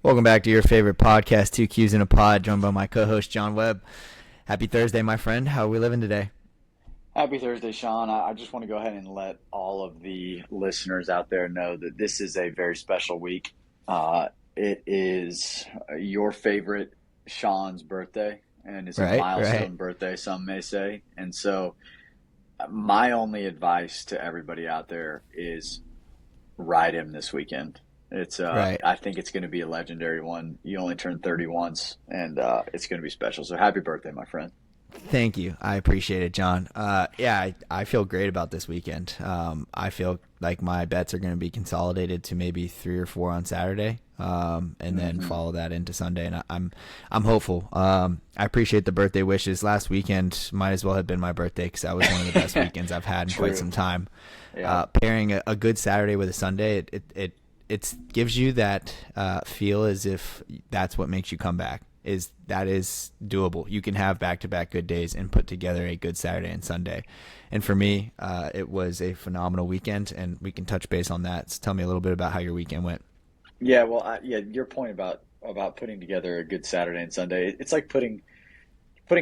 Welcome back to your favorite podcast, Two Qs in a Pod, joined by my co-host, John Webb. Happy Thursday, my friend. How are we living today? Happy Thursday, Sean. I just want to go ahead and let all of the listeners out there know that this is a very special week. It is your favorite Sean's birthday, and it's a milestone birthday, some may say. And so my only advice to everybody out there is ride him this weekend. I think it's going to be a legendary one. You only turn 30 once, and it's going to be special. So happy birthday, my friend. Thank you. I appreciate it, John. I feel great about this weekend. I feel like my bets are going to be consolidated to maybe 3 or 4 on Saturday, and then follow that into Sunday. And I'm hopeful. I appreciate the birthday wishes. Last weekend might as well have been my birthday because that was one of the best weekends I've had in quite some time. Yeah. Pairing a good Saturday with a Sunday, it gives you that feel as if that's what makes you come back. That is doable. You can have back-to-back good days and put together a good Saturday and Sunday. And for me, it was a phenomenal weekend, and we can touch base on that. So tell me a little bit about how your weekend went. Yeah, well, your point about putting together a good Saturday and Sunday, it's like putting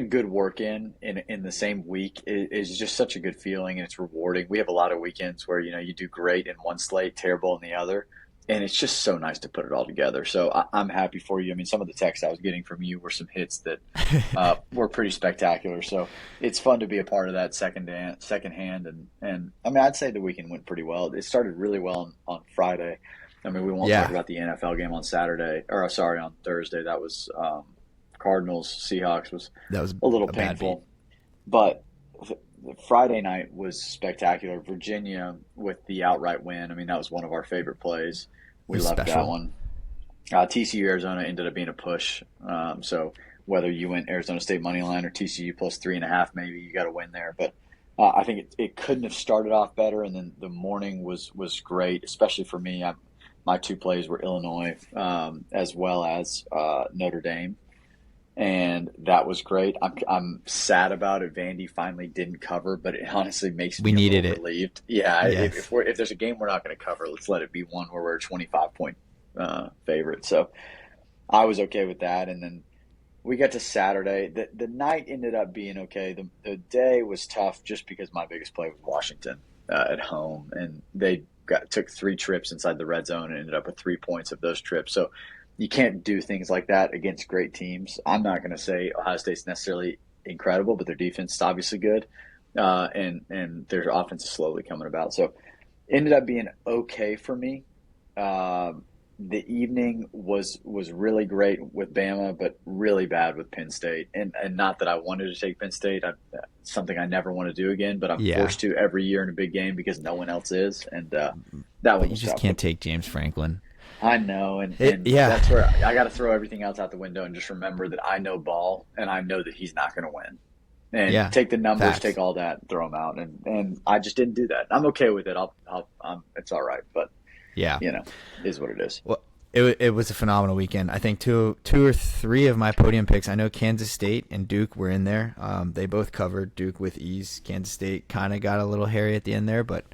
good work in the same week is just such a good feeling, and it's rewarding. We have a lot of weekends where you do great in one slate, terrible in the other. And it's just so nice to put it all together. So I'm happy for you. I mean, some of the texts I was getting from you were some hits that were pretty spectacular. So it's fun to be a part of that second hand. And I mean, I'd say the weekend went pretty well. It started really well on Friday. I mean, we won't talk about the NFL game on Thursday. That was Cardinals Seahawks that was a little painful, but Friday night was spectacular. Virginia with the outright win. I mean, that was one of our favorite plays. We loved that one. TCU Arizona ended up being a push. So whether you went Arizona State money line or TCU plus 3.5, maybe you got a win there. But I think it couldn't have started off better. And then the morning was great, especially for me. My 2 plays were Illinois as well as Notre Dame. And that was great. I'm sad about it. Vandy finally didn't cover, but it honestly makes me a little relieved. Yeah, yes. If there's a game we're not going to cover, let's let it be one where we're a 25-point favorite. So I was okay with that. And then we got to Saturday. The night ended up being okay. The day was tough just because my biggest play was Washington at home, and they took 3 trips inside the red zone and ended up with 3 points of those trips. So you can't do things like that against great teams. I'm not going to say Ohio State's necessarily incredible, but their defense is obviously good, and their offense is slowly coming about. So ended up being okay for me. The evening was really great with Bama, but really bad with Penn State. And not that I wanted to take Penn State. Something I never want to do again, but I'm forced to every year in a big game because no one else is. And that one was you just can't take James Franklin. I know, and that's where I got to throw everything else out the window and just remember that I know ball, and I know that he's not going to win. And take the numbers, take all that, throw them out, and I just didn't do that. I'm okay with it. It's all right, but it is what it is. Well, it was a phenomenal weekend. I think two or three of my podium picks. I know Kansas State and Duke were in there. They both covered. Duke with ease. Kansas State kind of got a little hairy at the end there, but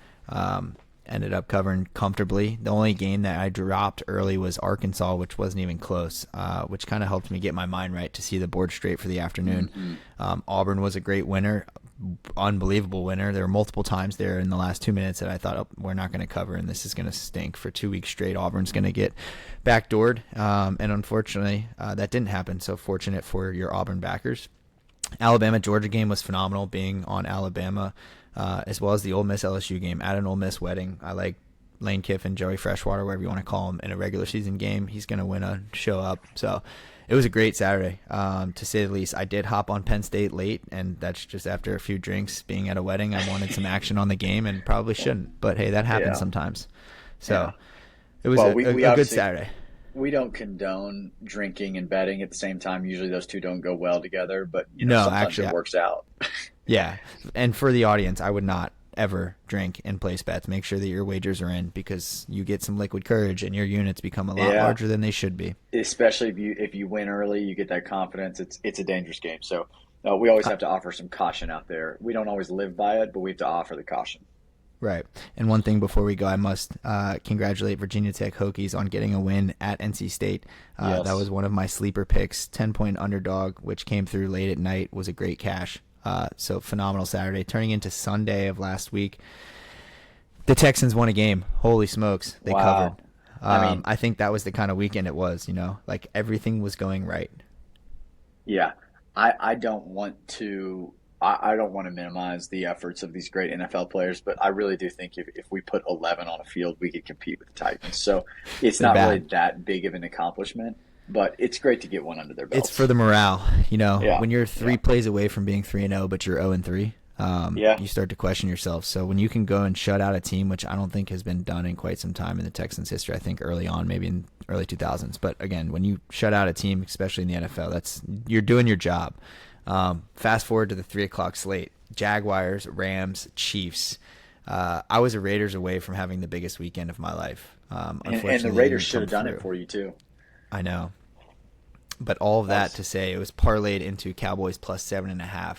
ended up covering comfortably. The only game that I dropped early was Arkansas, which wasn't even close, which kind of helped me get my mind right to see the board straight for the afternoon. Auburn was a great winner, unbelievable winner. There were multiple times there in the last 2 minutes that I thought, we're not going to cover, and this is going to stink for 2 weeks straight. Auburn's going to get backdoored, and unfortunately, that didn't happen. So fortunate for your Auburn backers. Alabama-Georgia game was phenomenal, being on Alabama, as well as the Ole Miss LSU game at an Ole Miss wedding. I like Lane Kiffin, Joey Freshwater, whatever you want to call him, in a regular season game. He's going to win a show up. So it was a great Saturday, to say the least. I did hop on Penn State late, and that's just after a few drinks being at a wedding. I wanted some action on the game and probably shouldn't. But, hey, that happens sometimes. So it was a good Saturday. We don't condone drinking and betting at the same time. Usually those two don't go well together, but sometimes it works out. Yeah, and for the audience, I would not ever drink and place bets. Make sure that your wagers are in, because you get some liquid courage and your units become a lot larger than they should be. Especially if you win early, you get that confidence. It's a dangerous game. So we always have to offer some caution out there. We don't always live by it, but we have to offer the caution. Right. And one thing before we go, I must congratulate Virginia Tech Hokies on getting a win at NC State. That Yes. was one of my sleeper picks, 10-point underdog, which came through late at night, was a great cash. So phenomenal Saturday. Turning into Sunday of last week, the Texans won a game. Holy smokes, they covered. Wow. I mean, I think that was the kind of weekend it was, like everything was going right. yeah, I don't want to. I don't want to minimize the efforts of these great NFL players, but I really do think if we put 11 on a field, we could compete with the Titans. So it's They're not really bad. that big of an accomplishment, but it's great to get one under their It's belts. for the morale. Yeah, When you're yeah, three plays away from being 3-0, but you're 0-3, yeah. you start to question yourself. So when you can go and shut out a team, which I don't think has been done in quite some time in the Texans' history, I think early on, maybe in early 2000s. But again, when you shut out a team, especially in the NFL, you're doing your job. Fast forward to the 3 o'clock slate: Jaguars, Rams, Chiefs. I was a Raiders away from having the biggest weekend of my life. And the Unfortunately, it Raiders didn't should come have done it through. for you too. I know. But all of That that was to say, it was parlayed into Cowboys plus 7.5.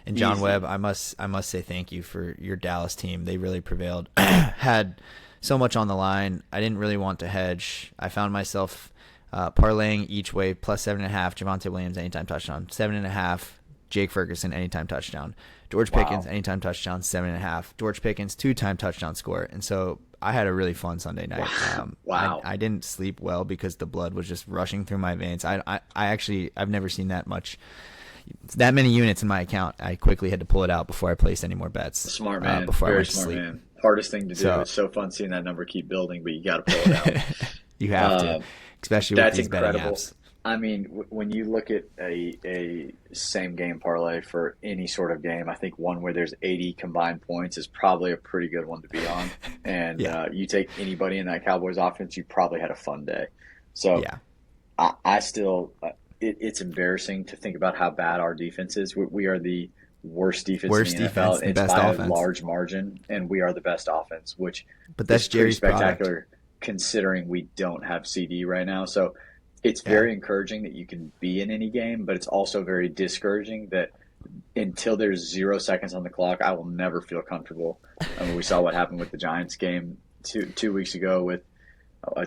And John Webb, easy. I must say thank you for your Dallas team. They really prevailed. Had so much on the line. I didn't really want to hedge. I found myself parlaying each way plus 7.5. Javonte Williams anytime touchdown, 7.5. Jake Ferguson anytime touchdown. George Pickens Wow. anytime touchdown, 7.5. George Pickens 2-time touchdown score. And so I had a really fun Sunday night. Wow. I, Wow. I didn't sleep well because the blood was just rushing through my veins. I've never seen that many units in my account. I quickly had to pull it out before I placed any more bets, Smart man. before I Very went to smart sleep. man. Hardest thing to do. So It's so fun seeing that number keep building, but you got to pull it out. you have to, Uh, especially with that's these betting incredible. apps. I mean, when you look at a same game parlay for any sort of game, I think one where there's 80 combined points is probably a pretty good one to be on. And Yeah, you take anybody in that Cowboys offense, you probably had a fun day. So yeah. I still, it's embarrassing to think about how bad our defense is. We are the worst defense in Worst the NFL. defense, the It's best by a offense. large margin, and we are the best offense, which But is that's pretty Jerry's product. spectacular considering we don't have CD right now. So it's Yeah, very encouraging that you can be in any game, but it's also very discouraging that until there's 0 seconds on the clock, I will never feel comfortable. I mean, we saw what happened with the Giants game two weeks ago with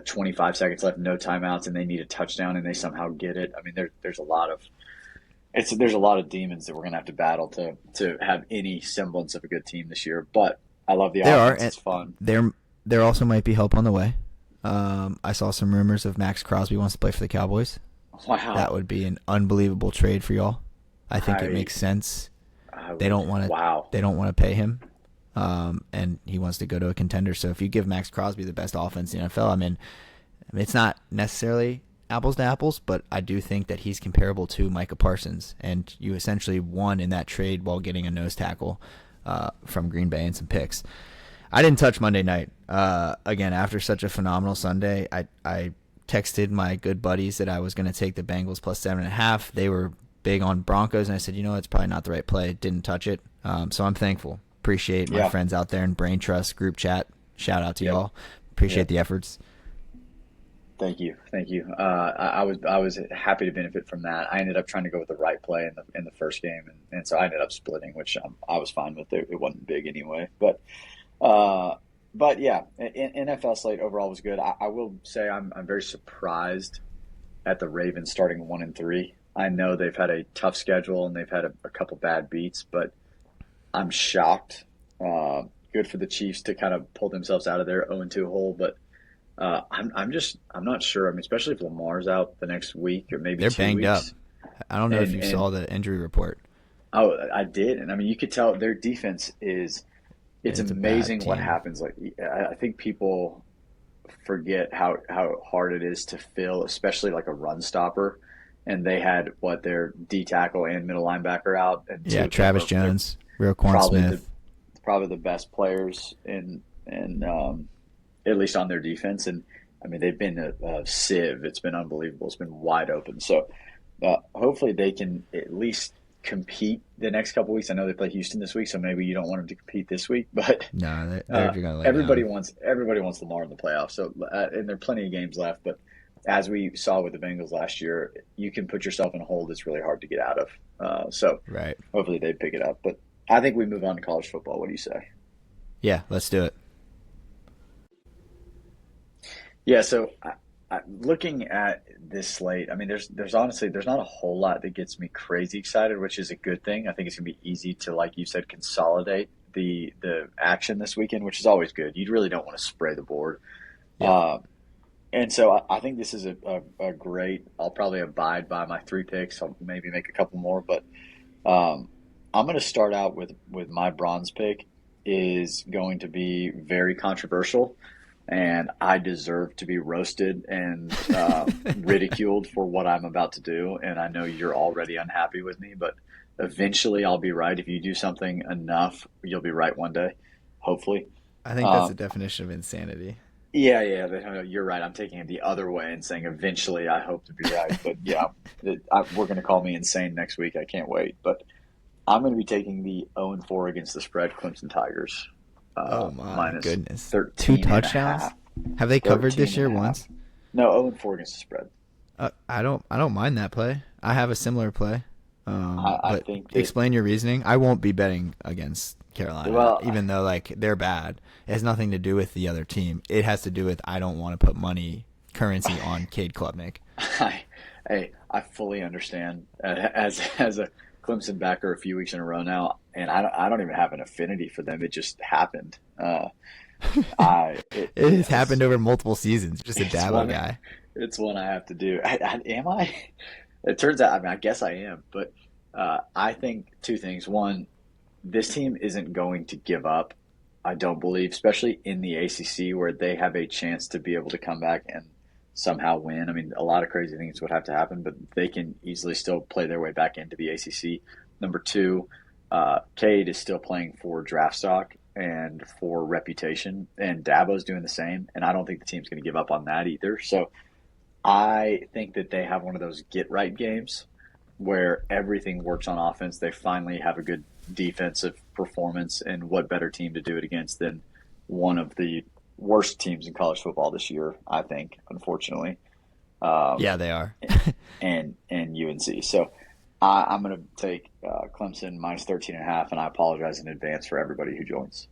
25 seconds left, no timeouts, and they need a touchdown, and they somehow get it. I mean, there's a lot of there's a lot of demons that we're gonna have to battle to have any semblance of a good team this year. But I love the there are, offense; and it's fun. there also might be help on the way. I saw some rumors of Max Crosby wants to play for the Cowboys. That Wow, would be an unbelievable trade for y'all. I think it I makes sense. I They would don't want to. wow. They don't want to pay him, and he wants to go to a contender. So if you give Max Crosby the best offense in the NFL, I mean, it's not necessarily apples to apples, but I do think that he's comparable to Micah Parsons, and you essentially won in that trade while getting a nose tackle from Green Bay and some picks. I didn't touch Monday night. Again, after such a phenomenal Sunday, I texted my good buddies that I was going to take the Bengals plus 7.5. They were big on Broncos, and I said, it's probably not the right play. Didn't touch it. So I'm thankful. Appreciate my Yeah. friends out there in Brain Trust group chat. Shout out to Yep. y'all. Appreciate Yep. the efforts. Thank you, thank you. I was happy to benefit from that. I ended up trying to go with the right play in the first game, and so I ended up splitting, which I was fine with. It wasn't big anyway, uh, but yeah, NFL slate overall was good. I will say I'm very surprised at the Ravens starting 1-3. I know they've had a tough schedule and they've had a couple bad beats, but I'm shocked. Good for the Chiefs to kind of pull themselves out of their 0-2 hole, but I'm not sure. I mean, especially if Lamar's out the next week or maybe They're two banged up. weeks. I don't know if you And saw the injury report. oh, I did, and I mean, you could tell their defense is. It's It's a bad amazing what team. happens. Like I think people forget how hard it is to fill, especially like a run stopper. And they had what their D tackle and middle linebacker out, and two Yeah, of them Travis are they're Jones, Roquan probably the Smith. probably the best players in at least on their defense. And I mean, they've been a sieve. It's been unbelievable. It's been wide open. So hopefully they can at least compete the next couple weeks. I know they play Houston this week, so maybe you don't want them to compete this week, but No, they're going to lay everybody down. wants Lamar in the playoffs. So and there are plenty of games left, but as we saw with the Bengals last year, you can put yourself in a hole that's really hard to get out of. So Right. hopefully they pick it up. But I think we move on to college football. What do you say? Yeah, let's do it. Yeah, so looking at this slate, I mean, there's honestly there's not a whole lot that gets me crazy excited, which is a good thing. I think it's gonna be easy to, like you said, consolidate the action this weekend, which is always good. You really don't want to spray the board. Yep. Uh, and so I think this is a great. I'll probably abide by my three picks. I'll maybe make a couple more, but um, I'm going to start out with my bronze pick is going to be very controversial, and I deserve to be roasted and ridiculed for what I'm about to do. And I know you're already unhappy with me, but eventually I'll be right. If you do something enough, you'll be right one day, hopefully. I think that's the Um, definition of insanity. yeah, yeah, you're right. I'm taking it the other way and saying eventually I hope to be right. But yeah, we're going to call me insane next week. I can't wait. But I'm going to be taking the 0-4 against the spread Clemson Tigers, Oh my minus goodness. Two 13 and a touchdowns? half. Have they covered 13 this and year a half. once? No, 0-4 against the spread. I don't mind that play. I have a similar play. I But think that, explain your reasoning. I won't be betting against Carolina, well, even though like they're bad. It has nothing to do with the other team. It has to do with I don't want to put money currency on Cade Klubnik. I fully understand as a Clemson backer a few weeks in a row now, and I don't even have an affinity for them. It just happened. It has It's happened over multiple seasons. Just a it's Dabo one guy. it's one I have to do. Am I? It turns out, I mean, I guess I am, but I think two things. One, this team isn't going to give up. I don't believe, especially in the ACC where they have a chance to be able to come back and somehow win. I mean, a lot of crazy things would have to happen, but they can easily still play their way back into the ACC. Number two, Cade is still playing for draft stock and for reputation, and Dabo's doing the same. And I don't think the team's going to give up on that either. So I think that they have one of those get right games where everything works on offense. They finally have a good defensive performance, and what better team to do it against than one of the worst teams in college football this year, I think, unfortunately, um, Yeah, they are. and UNC. So I'm going to take Clemson minus 13 and a half, and I apologize in advance for everybody who joins.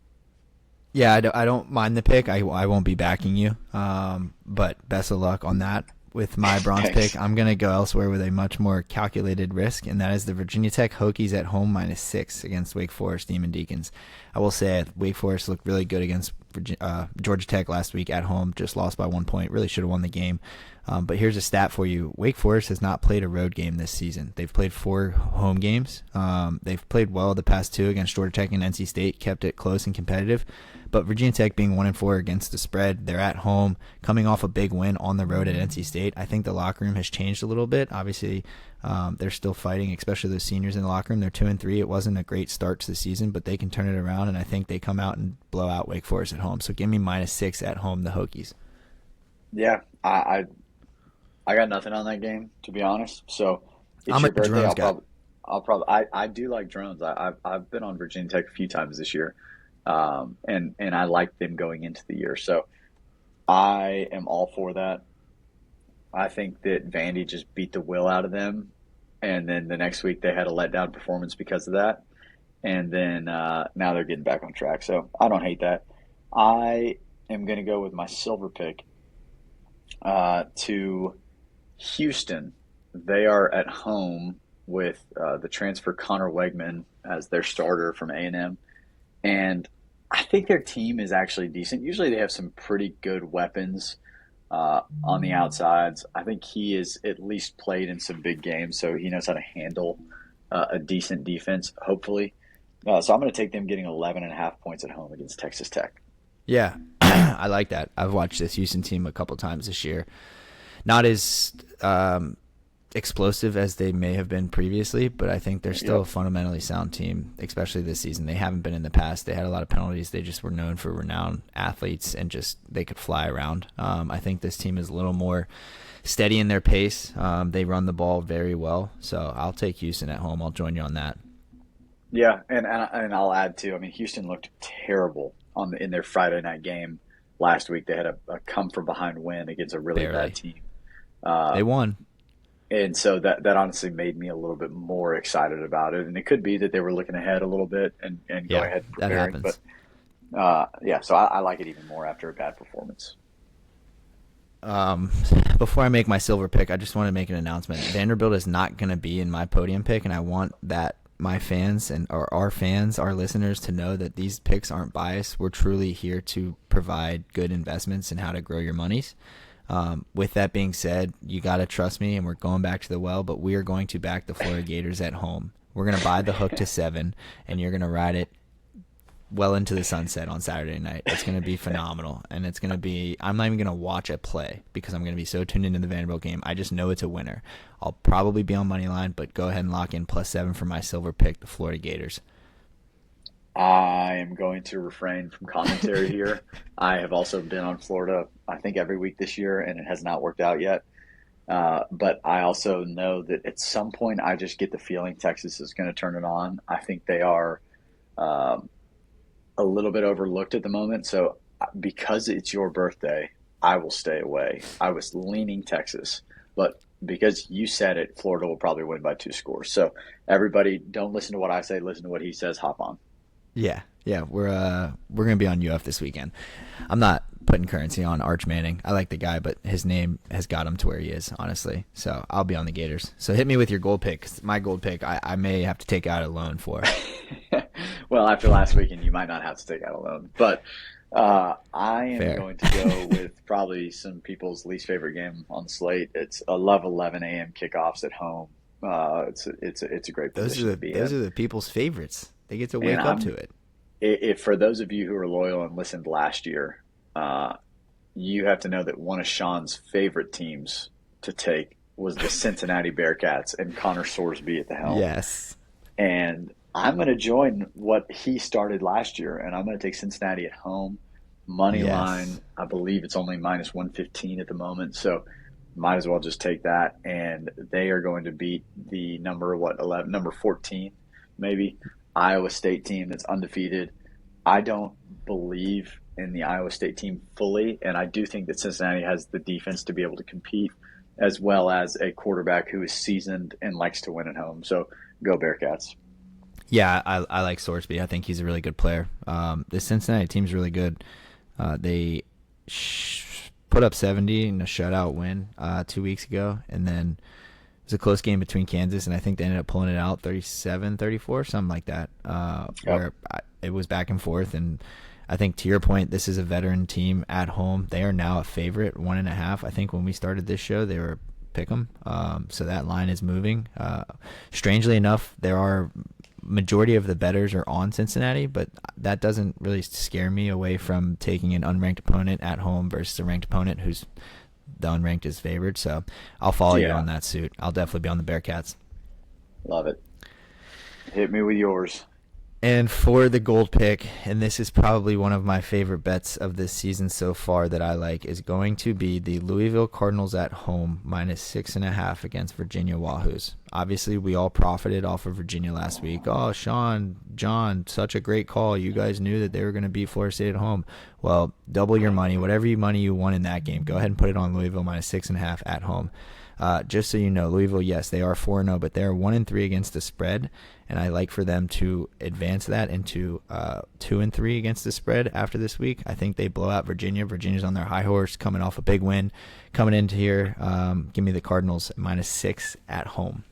Yeah, I don't mind the pick. I won't be backing you. But best of luck on that. With my bronze pick, Thanks. I'm going to go elsewhere with a much more calculated risk, and that is the Virginia Tech Hokies at home -6 against Wake Forest Demon Deacons. I will say Wake Forest looked really good against Georgia Tech last week at home, just lost by 1 point, really should have won the game. But here's a stat for you. Wake Forest has not played a road game this season. They've played 4 home games. They've played well the past 2 against Georgia Tech and NC State, kept it close and competitive. But Virginia Tech being 1-4 against the spread, they're at home, coming off a big win on the road at NC State. I think the locker room has changed a little bit. Obviously, they're still fighting, especially those seniors in the locker room. They're 2-3. It wasn't a great start to the season, but they can turn it around, and I think they come out and blow out Wake Forest at home. So give me -6 at home, the Hokies. Yeah, I got nothing on that game, to be honest. So it's I'm a your birthday. drones guy. I do like drones. I've been on Virginia Tech a few times this year, and I like them going into the year. So I am all for that. I think that Vandy just beat the will out of them, and then the next week they had a letdown performance because of that, and then now they're getting back on track. So I don't hate that. I am going to go with my silver pick to Houston. They are at home with the transfer Connor Wegman as their starter from A&M, and I think their team is actually decent. Usually, they have some pretty good weapons on the outsides. I think he is at least played in some big games, so he knows how to handle a decent defense. Hopefully, so I'm going to take them getting 11 and a half points at home against Texas Tech. Yeah, I like that. I've watched this Houston team a couple times this year. Not as explosive as they may have been previously, but I think they're still a Yep. fundamentally sound team, especially this season. They haven't been in the past. They had a lot of penalties. They just were known for renowned athletes and just they could fly around. I think this team is a little more steady in their pace. They run the ball very well, so I'll take Houston at home. I'll join you on that. Yeah, and I'll add too. I mean, Houston looked terrible in their Friday night game last week. They had a come from behind win against a really bad Barely. team. Uh, They won. and so that honestly made me a little bit more excited about it. And it could be that they were looking ahead a little bit and going Yeah, ahead and that preparing. But happens. Yeah, so I like it even more after a bad performance. Um, Before I make my silver pick, I just want to make an announcement. Vanderbilt is not going to be in my podium pick, and I want that my fans and or our fans, our listeners, to know that these picks aren't biased. We're truly here to provide good investments and how to grow your monies. With that being said, you got to trust me, and we're going back to the well, but we are going to back the Florida Gators at home. We're going to buy the hook to 7, and you're going to ride it well into the sunset on Saturday night. It's going to be phenomenal, and it's going to be. I'm not even going to watch it play because I'm going to be so tuned into the Vanderbilt game. I just know it's a winner. I'll probably be on money line, but go ahead and lock in +7 for my silver pick, the Florida Gators. I am going to refrain from commentary here. I have also been on Florida, I think, every week this year, and it has not worked out yet. But I also know that at some point, I just get the feeling Texas is going to turn it on. I think they are a little bit overlooked at the moment. So because it's your birthday, I will stay away. I was leaning Texas, but because you said it, Florida will probably win by 2 scores. So everybody, don't listen to what I say. Listen to what he says. Hop on. Yeah, we're gonna be on UF this weekend. I'm not putting currency on Arch Manning. I like the guy, but his name has got him to where he is, honestly. So I'll be on the Gators. So hit me with your gold pick. 'Cause my gold pick, I may have to take out a loan for. Well, after last weekend, you might not have to take out a loan, but I am Fair. going to go with probably some people's least favorite game on the slate. It's 11 a.m. kickoffs at home. It's a great position to be Those in. are the people's favorites. They get to And wake up to it. if for those of you who are loyal and listened last year, uh, you have to know that one of Sean's favorite teams to take was the Cincinnati Bearcats and Connor Sorsby at the helm. Yes. And I'm going to join what he started last year, and I'm going to take Cincinnati at home. Money line, Yes. I believe it's only minus 115 at the moment, so might as well just take that. And they are going to beat the number, 11, number 14, maybe, Iowa State team that's undefeated. I don't believe in the Iowa State team fully, and I do think that Cincinnati has the defense to be able to compete, as well as a quarterback who is seasoned and likes to win at home. So go Bearcats. Yeah, I like Sorsby. I think he's a really good player. The Cincinnati team's really good. They put up 70 in a shutout win 2 weeks ago, and then it was a close game between Kansas, and I think they ended up pulling it out 37-34, something like that, Yep. where it was back and forth. And I think, to your point, this is a veteran team at home. They are now a favorite, 1.5. I think when we started this show, they were pick 'em. So that line is moving. Strangely enough, there are majority of the bettors are on Cincinnati, but that doesn't really scare me away from taking an unranked opponent at home versus a ranked opponent who's the unranked is favored. So I'll follow you Yeah, on that suit. I'll definitely be on the Bearcats. love it. Hit me with yours. And for the gold pick, and this is probably one of my favorite bets of this season so far that I like, is going to be the Louisville Cardinals at home -6.5 against Virginia Wahoos. Obviously, we all profited off of Virginia last week. Oh, Sean, John, such a great call. You guys knew that they were going to beat Florida State at home. Well, double your money. Whatever money you won in that game, go ahead and put it on Louisville -6.5 at home. Just so you know, Louisville, yes, they are 4-0, but they're 1-3 against the spread, and I like for them to advance that into 2-3 against the spread after this week. I think they blow out Virginia. Virginia's on their high horse, coming off a big win, coming into here. Give me the Cardinals -6 at home.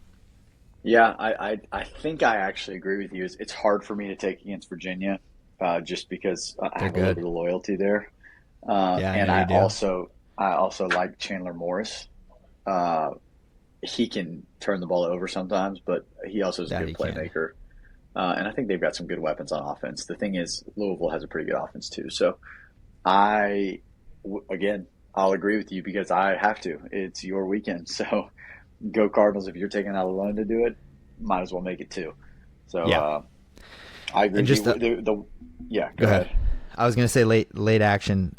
Yeah, I think I actually agree with you. It's hard for me to take against Virginia, just because I They're have a little bit good. of loyalty there, Yeah, I and know you do. I also like Chandler Morris. Uh, he can turn the ball over sometimes, but he also is a That good he can. playmaker. And I think they've got some good weapons on offense. The thing is, Louisville has a pretty good offense too. So I, again, I'll agree with you because I have to. It's your weekend, so go Cardinals. If you're taking out a loan to do it, might as well make it two. So Yeah. I agree And with you. just Yeah, go go ahead. ahead. I was gonna say late action.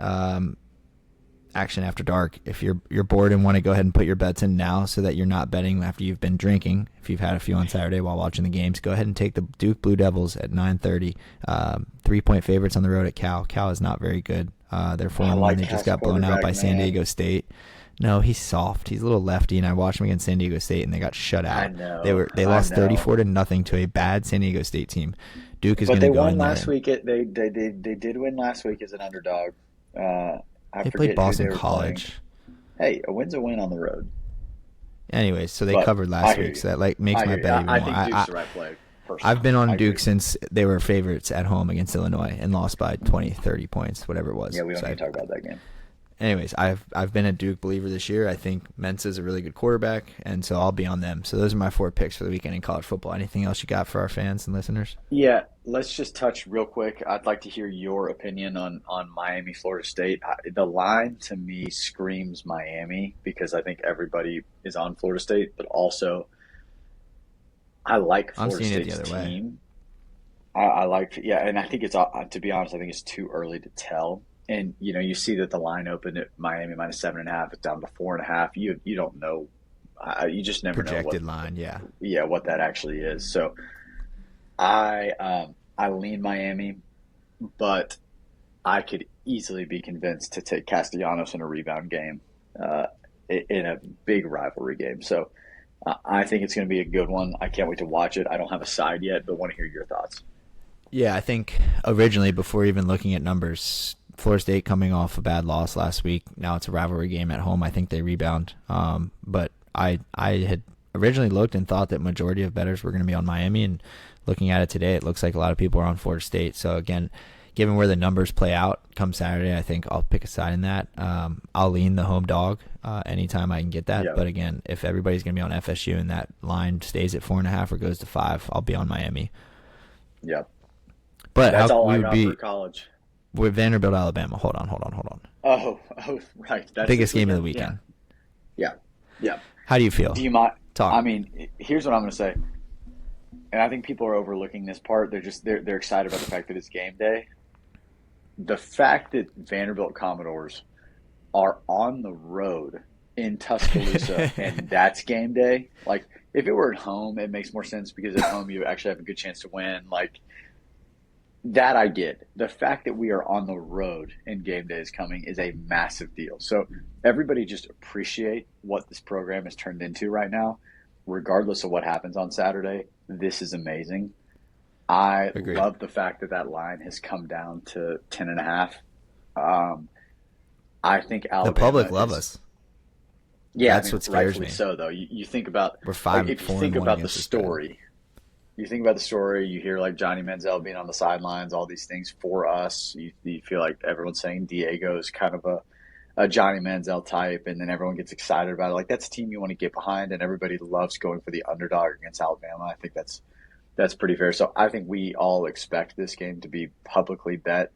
Action after dark. If you're bored and want to go ahead and put your bets in now so that you're not betting after you've been drinking, if you've had a few on Saturday while watching the games, go ahead and take the Duke Blue Devils at 9:30. 3-point favorites on the road at Cal. Cal is not very good. They're I 4-1. like They just Cal's got blown out quarterback, by San man. Diego State. No, he's soft. He's a little lefty, and I watched him against San Diego State, and they got shut I out. know, They I lost know. 34-0 to a bad San Diego State team. Duke is But going to they go won in there. last week. They did win last week as an underdog. I They played forget who Boston they were playing. College. Hey, a win's a win on the road. Anyways, so they But covered I last hear week, you. so that like makes I my hear you. bet even I more. think Duke's the right play, I've personally. been I on agree Duke with you. since they were favorites at home against Illinois and lost by 20, 30 points, whatever it Yeah, was. we don't So need to talk about that game. anyways, I've been a Duke believer this year. I think Mensa's a really good quarterback, and so I'll be on them. So those are my 4 picks for the weekend in college football. Anything else you got for our fans and listeners? Yeah, let's just touch real quick. I'd like to hear your opinion on Miami, Florida State. The line to me screams Miami because I think everybody is on Florida State, but also I like I'm Florida seeing it the State's other way. team. I like, yeah, and I think to be honest, I think it's too early to tell. And you see that the line opened at Miami minus 7.5, it's down to 4.5. You don't know, you just never know Projected line, yeah. what that actually is. So I lean Miami, but I could easily be convinced to take Castellanos in a rebound game, uh, in a big rivalry game. So I think it's going to be a good one. I can't wait to watch it. I don't have a side yet, but want to hear your thoughts. Yeah, I think originally, before even looking at numbers, Florida State coming off a bad loss last week. Now it's a rivalry game at home. I think they rebound. But I had originally looked and thought that majority of bettors were going to be on Miami, and looking at it today, it looks like a lot of people are on Florida State. So again, given where the numbers play out come Saturday, I think I'll pick a side in that. I'll lean the home dog anytime I can get that. Yeah, But again, if everybody's going to be on FSU and that line stays at 4.5 or goes to 5, I'll be on Miami. yeah. But That's how all we I would got for be college. with Vanderbilt, Alabama. Hold on. Oh, right. That's this Biggest game of the weekend. weekend. Yeah, yeah. How do you feel? Do you mind? Talk. I mean, here's what I'm going to say, and I think people are overlooking this part. They're excited about the fact that it's game day. The fact that Vanderbilt Commodores are on the road in Tuscaloosa and that's game day. Like, if it were at home, it makes more sense because at home you actually have a good chance to win. Like, that I get. The fact that we are on the road and game day is coming is a massive deal. So everybody just appreciate what this program has turned into right now, regardless of what happens on Saturday. This is amazing. I Agreed. love the fact that that line has come down to 10.5. Um, I think The Alabama public love is, us. yeah, I That's mean, what scares rightfully me. so, though. You think about, We're like, 5 if you 4 think and 1 about the against the spread. story, you think about the story, you hear like Johnny Manziel being on the sidelines, all these things for us. You feel like everyone's saying Diego is kind of a Johnny Manziel type, and then everyone gets excited about it. Like, that's a team you want to get behind, and everybody loves going for the underdog against Alabama. I think that's pretty fair. So I think we all expect this game to be publicly bet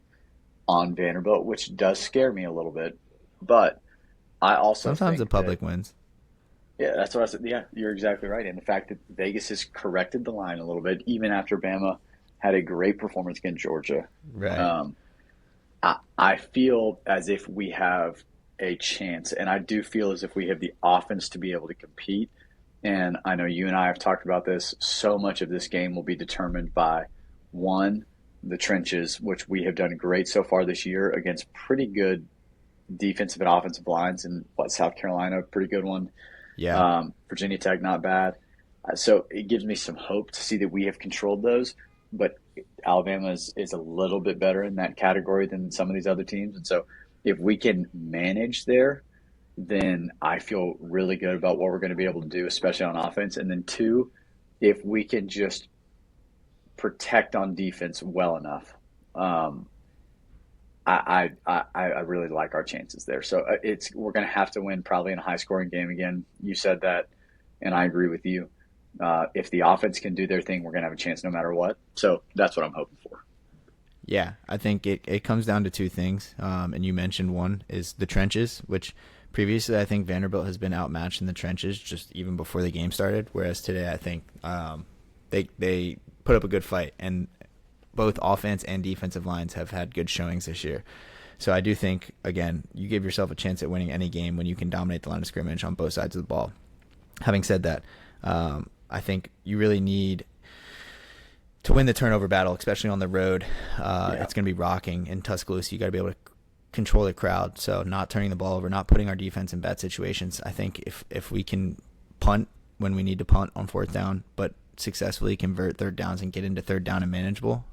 on Vanderbilt, which does scare me a little bit. But I also Sometimes the think that, public wins. yeah, that's what I said. Yeah, you're exactly right. And the fact that Vegas has corrected the line a little bit, even after Bama had a great performance against Georgia, Right. I feel as if we have a chance, and I do feel as if we have the offense to be able to compete. And I know you and I have talked about this. So much of this game will be determined by, one, the trenches, which we have done great so far this year against pretty good defensive and offensive lines. And South Carolina, pretty good one. Yeah. Virginia Tech, not bad. So it gives me some hope to see that we have controlled those. But Alabama is a little bit better in that category than some of these other teams. And so if we can manage there, then I feel really good about what we're going to be able to do, especially on offense. And then two, if we can just protect on defense well enough, I really like our chances there. So we're going to have to win probably in a high scoring game again. You said that, and I agree with you. If the offense can do their thing, we're going to have a chance no matter what. So that's what I'm hoping for. Yeah, I think it comes down to two things, and you mentioned one is the trenches, which previously I think Vanderbilt has been outmatched in the trenches just even before the game started, whereas today I think they put up a good fight, and both offense and defensive lines have had good showings this year. So I do think, again, you give yourself a chance at winning any game when you can dominate the line of scrimmage on both sides of the ball. Having said that, I think you really need to win the turnover battle, especially on the road. It's going to be rocking in Tuscaloosa. You got to be able to control the crowd. So not turning the ball over, not putting our defense in bad situations. I think if we can punt when we need to punt on fourth down, but successfully convert third downs and get into third down and manageable,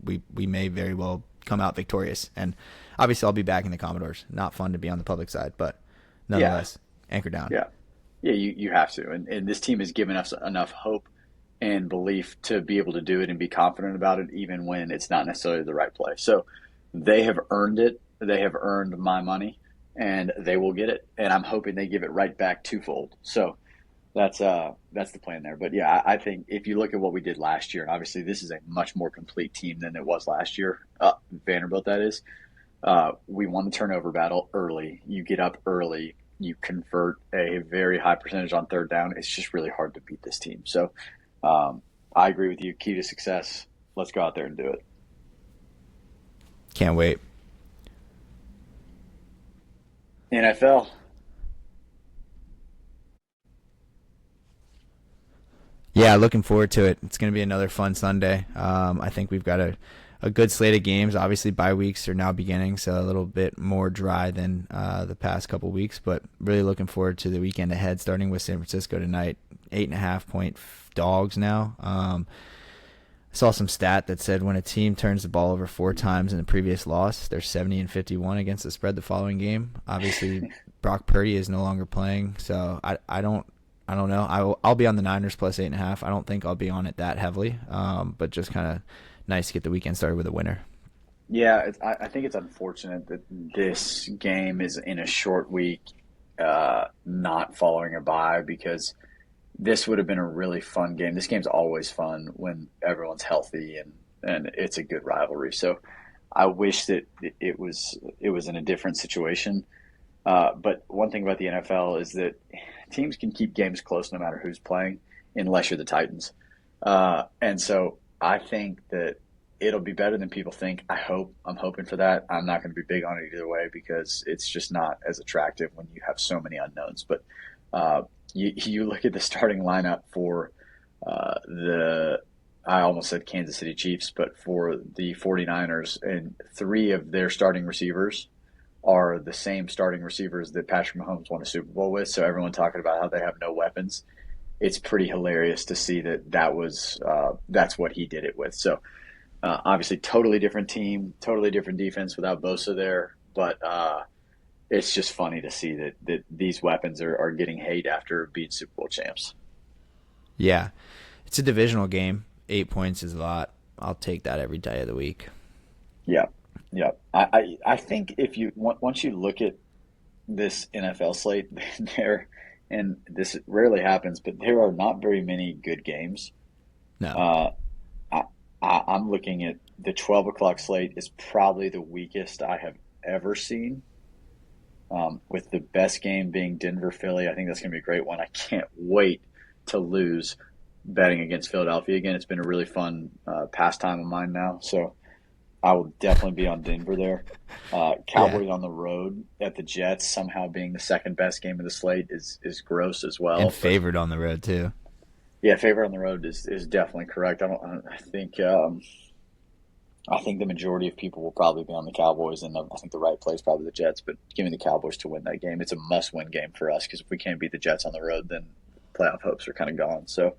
we may very well come out victorious. And obviously, I'll be back in the Commodores. Not fun to be on the public side, but Yeah, nonetheless, anchor down. yeah, yeah. You have to, and this team has given us enough hope and belief to be able to do it and be confident about it, even when it's not necessarily the right play. So they have earned it. They have earned my money, and they will get it. And I'm hoping they give it right back twofold. So that's the plan there. But yeah, I think if you look at what we did last year, and obviously this is a much more complete team than it was last year. Vanderbilt, that is. We won the turnover battle early. You get up early. You convert a very high percentage on third down. It's just really hard to beat this team. So I agree with you. Key to success. Let's go out there and do it. Can't wait. NFL. Yeah, looking forward to it. It's going to be another fun Sunday. I think we've got a good slate of games. Obviously, bye weeks are now beginning, so a little bit more dry than the past couple weeks, but really looking forward to the weekend ahead, starting with San Francisco tonight. 8.5-point dogs now. I saw some stat that said when a team turns the ball over 4 times in the previous loss, they're 70-51 against the spread the following game. Obviously, Brock Purdy is no longer playing, so I don't know. I'll be on the Niners plus 8.5. I don't think I'll be on it that heavily, but just kind of nice to get the weekend started with a winner. Yeah, I think it's unfortunate that this game is in a short week, not following a bye, because this would have been a really fun game. This game's always fun when everyone's healthy and it's a good rivalry. So I wish that it was in a different situation. But one thing about the NFL is that teams can keep games close no matter who's playing, unless you're the Titans. And so I think that it'll be better than people think. I'm hoping for that. I'm not going to be big on it either way because it's just not as attractive when you have so many unknowns. But you look at the starting lineup for I almost said Kansas City Chiefs, but for the 49ers, and 3 of their starting receivers are the same starting receivers that Patrick Mahomes won a Super Bowl with. So everyone talking about how they have no weapons. It's pretty hilarious to see that's what he did it with. So obviously totally different team, totally different defense without Bosa there. But it's just funny to see that these weapons are getting hate after being Super Bowl champs. Yeah, it's a divisional game. 8 points is a lot. I'll take that every day of the week. Yeah. Yeah, I think once you look at this NFL slate there, and this rarely happens, but there are not very many good games. No. I'm looking at the 12 o'clock slate is probably the weakest I have ever seen. With the best game being Denver Philly, I think that's going to be a great one. I can't wait to lose betting against Philadelphia again. It's been a really fun pastime of mine now, so I will definitely be on Denver there. Cowboys on the road at the Jets, somehow being the second best game of the slate is gross as well. And favored on the road too. Yeah, favorite on the road is definitely correct. I think the majority of people will probably be on the Cowboys, and I think the right play is probably the Jets. But give me the Cowboys to win that game. It's a must-win game for us because if we can't beat the Jets on the road, then playoff hopes are kind of gone. So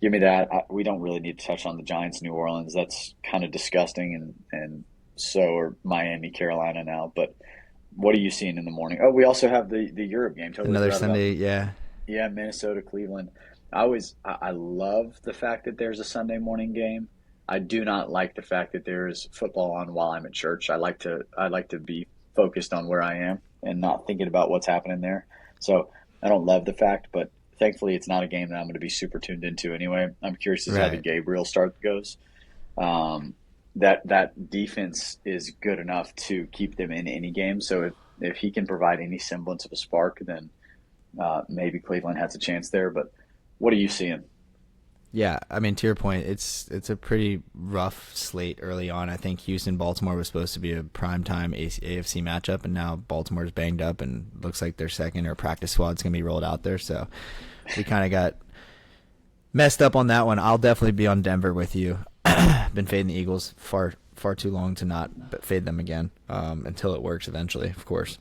give me that. We don't really need to touch on the Giants, New Orleans. That's kind of disgusting, and so are Miami, Carolina now. But what are you seeing in the morning? Oh, we also have the Europe game. Totally Another Sunday, yeah. Yeah, Minnesota, Cleveland. I love the fact that there's a Sunday morning game. I do not like the fact that there's football on while I'm at church. I like to be focused on where I am and not thinking about what's happening there. So I don't love the fact, but thankfully it's not a game that I'm going to be super tuned into anyway. I'm curious to see how the Gabriel start goes. That defense is good enough to keep them in any game. So if he can provide any semblance of a spark, then maybe Cleveland has a chance there. But what are you seeing? Yeah, I mean, to your point, it's a pretty rough slate early on. I think Houston-Baltimore was supposed to be a primetime AFC matchup, and now Baltimore's banged up and looks like their second or practice squad's going to be rolled out there. So we kind of got messed up on that one. I'll definitely be on Denver with you. Been fading the Eagles far too long to not fade them again until it works eventually, of course.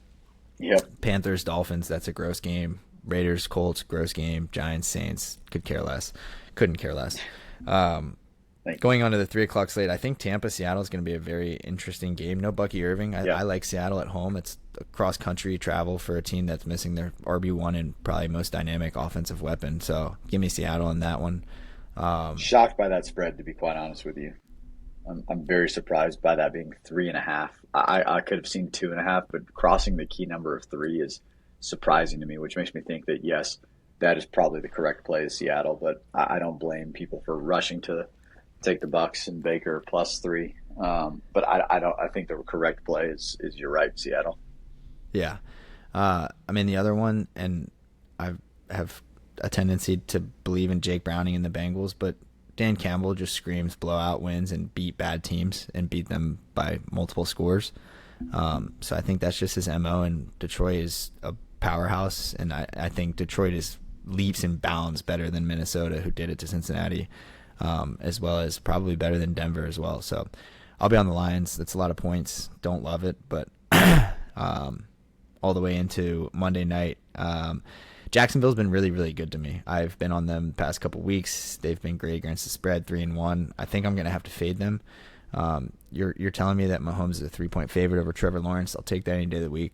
Yep. Panthers-Dolphins, that's a gross game. Raiders, Colts, gross game. Giants, Saints, couldn't care less. Going on to the 3 o'clock slate, I think Tampa, Seattle is going to be a very interesting game. No Bucky Irving. I like Seattle at home. It's cross-country travel for a team that's missing their RB1 and probably most dynamic offensive weapon. So give me Seattle in that one. Shocked by that spread, to be quite honest with you. I'm very surprised by that being 3.5. I could have seen 2.5, but crossing the key number of 3 is surprising to me, which makes me think that, yes, that is probably the correct play is Seattle, but I don't blame people for rushing to take the Bucks and Baker +3. But I think the correct play is you're right, Seattle. Yeah. I mean, the other one, and I have a tendency to believe in Jake Browning and the Bengals, but Dan Campbell just screams blowout wins and beat bad teams and beat them by multiple scores. So I think that's just his MO, and Detroit is a powerhouse, and I think Detroit is leaps and bounds better than Minnesota, who did it to Cincinnati, as well as probably better than Denver as well. So I'll be on the Lions. That's a lot of points. Don't love it, but all the way into Monday night. Jacksonville's been really, really good to me. I've been on them the past couple weeks. They've been great against the spread, 3-1. I think I'm going to have to fade them. You're telling me that Mahomes is a 3-point favorite over Trevor Lawrence. I'll take that any day of the week.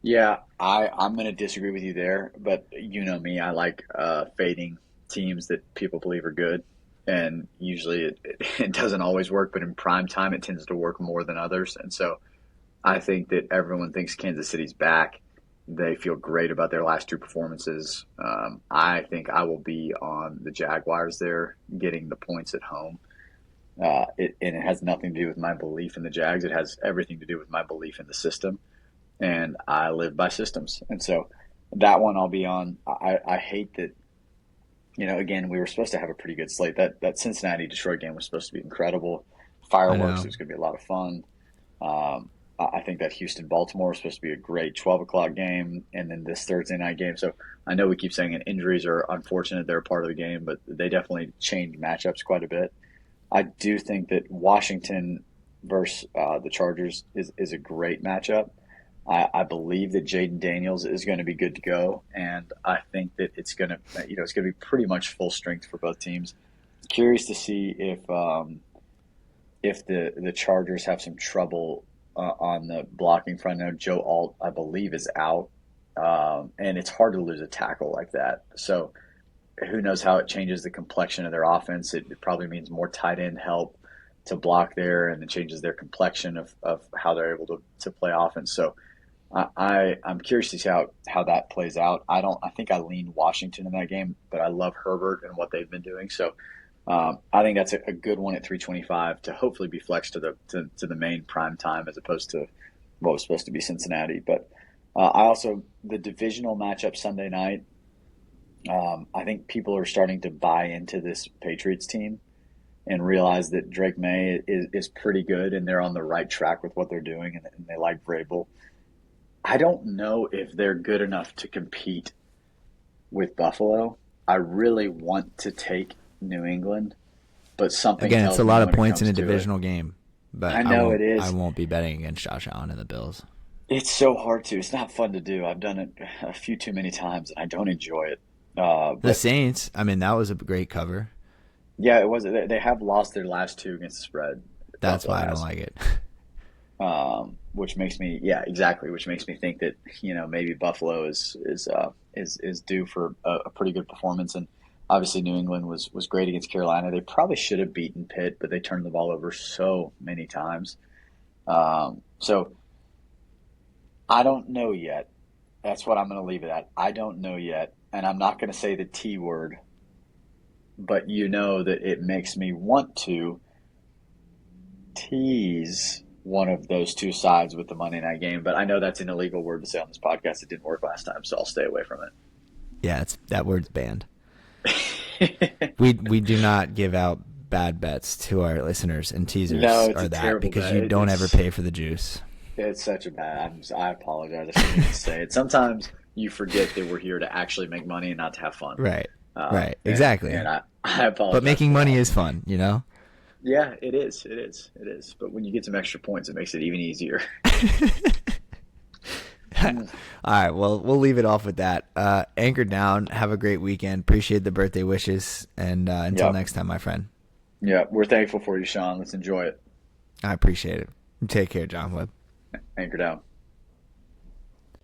Yeah, I'm going to disagree with you there, but you know me. I like fading teams that people believe are good, and usually it doesn't always work, but in prime time it tends to work more than others. And so I think that everyone thinks Kansas City's back. They feel great about their last 2 performances. I think I will be on the Jaguars there, getting the points at home. And it has nothing to do with my belief in the Jags. It has everything to do with my belief in the system. And I live by systems. And so that one I'll be on. I hate that, again, we were supposed to have a pretty good slate. That Cincinnati-Detroit game was supposed to be incredible. Fireworks, it was going to be a lot of fun. I think that Houston-Baltimore was supposed to be a great 12 o'clock game, and then this Thursday night game. So I know we keep saying injuries are unfortunate. They're a part of the game, but they definitely changed matchups quite a bit. I do think that Washington versus the Chargers is a great matchup. I believe that Jaden Daniels is going to be good to go, and I think that it's going to be pretty much full strength for both teams. Curious to see if the Chargers have some trouble on the blocking front. Now Joe Alt, I believe, is out, and it's hard to lose a tackle like that. So who knows how it changes the complexion of their offense. It probably means more tight end help to block there, and it changes their complexion of how they're able to play offense. So I'm curious to see how that plays out. I think I lean Washington in that game, but I love Herbert and what they've been doing. So I think that's a good one at 325 to hopefully be flexed to the main prime time as opposed to what was supposed to be Cincinnati. But the divisional matchup Sunday night, I think people are starting to buy into this Patriots team and realize that Drake May is pretty good and they're on the right track with what they're doing, and they like Vrabel. I don't know if they're good enough to compete with Buffalo. I really want to take New England, but something again, tells it's a me lot of when it points in comes a to divisional it. game. But I know it is. I won't be betting against Josh Allen and the Bills. It's so hard to. It's not fun to do. I've done it a few too many times, and I don't enjoy it. The Saints, I mean, that was a great cover. Yeah, it was. They have lost their last 2 against the spread. That's why I don't like it. Which makes me, which makes me think that maybe Buffalo is due for a pretty good performance. And obviously New England was great against Carolina. They probably should have beaten Pitt, but they turned the ball over so many times. So I don't know yet. That's what I'm going to leave it at. I don't know yet, and I'm not going to say the T word, but that it makes me want to tease one of those 2 sides with the Monday night game. But I know that's an illegal word to say on this podcast. It didn't work last time, so I'll stay away from it. Yeah, that word's banned. we do not give out bad bets to our listeners, and teasers are that because bet. You don't ever pay for the juice. It's such a bad. I apologize. I shouldn't even say it. Sometimes you forget that we're here to actually make money and not to have fun. Right. Right. Exactly. And I apologize. But making money is fun, Yeah, it is. It is. It is. But when you get some extra points, it makes it even easier. Mm. All right, well, we'll leave it off with that. Anchor down. Have a great weekend. Appreciate the birthday wishes, and until Yep. next time, my friend. Yeah, we're thankful for you, Sean. Let's enjoy it. I appreciate it. Take care, John Webb. Anchor down.